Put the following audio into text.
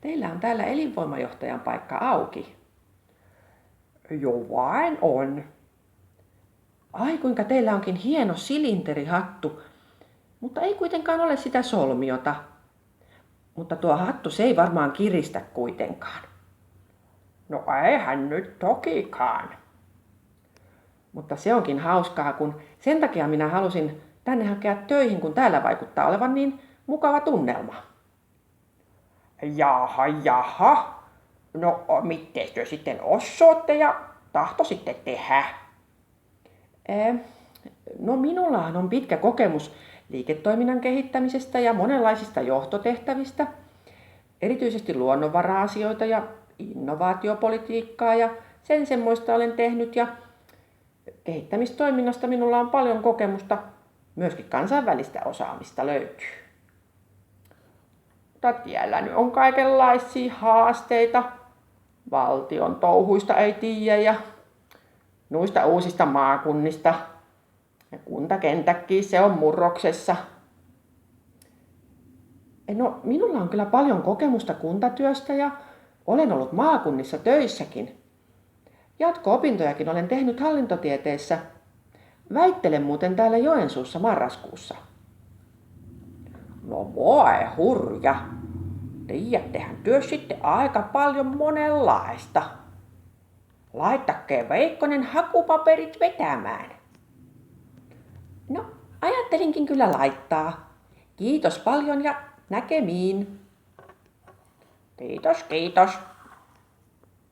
Teillä on täällä elinvoimajohtajan paikka auki. Jo vain on. Ai kuinka teillä onkin hieno silinterihattu, mutta ei kuitenkaan ole sitä solmiota. Mutta tuo hattu se ei varmaan kiristä kuitenkaan. No eihän nyt tokikaan. Mutta se onkin hauskaa, kun sen takia minä halusin tänne hakea töihin, kun täällä vaikuttaa olevan niin mukava tunnelma. Jaha. No miten te sitten osaatte ja tahtoisitte tehdä? No minullahan on pitkä kokemus liiketoiminnan kehittämisestä ja monenlaisista johtotehtävistä, erityisesti luonnonvara-asioita ja innovaatiopolitiikkaa ja sen semmoista olen tehnyt ja kehittämistoiminnasta minulla on paljon kokemusta, myöskin kansainvälistä osaamista löytyy. Mutta tiellä nyt on kaikenlaisia haasteita. Valtion touhuista ei tiedä ja noista uusista maakunnista. Ja kuntakentäkin se on murroksessa. No, minulla on kyllä paljon kokemusta kuntatyöstä ja olen ollut maakunnissa töissäkin. Jatko-opintojakin olen tehnyt hallintotieteessä. Väittelen muuten täällä Joensuussa marraskuussa. No voi hurja. Tiedättehän työ sitten aika paljon monenlaista. Laittakee Veikkonen hakupaperit vetämään. No, ajattelinkin kyllä laittaa. Kiitos paljon ja näkemiin. Kiitos.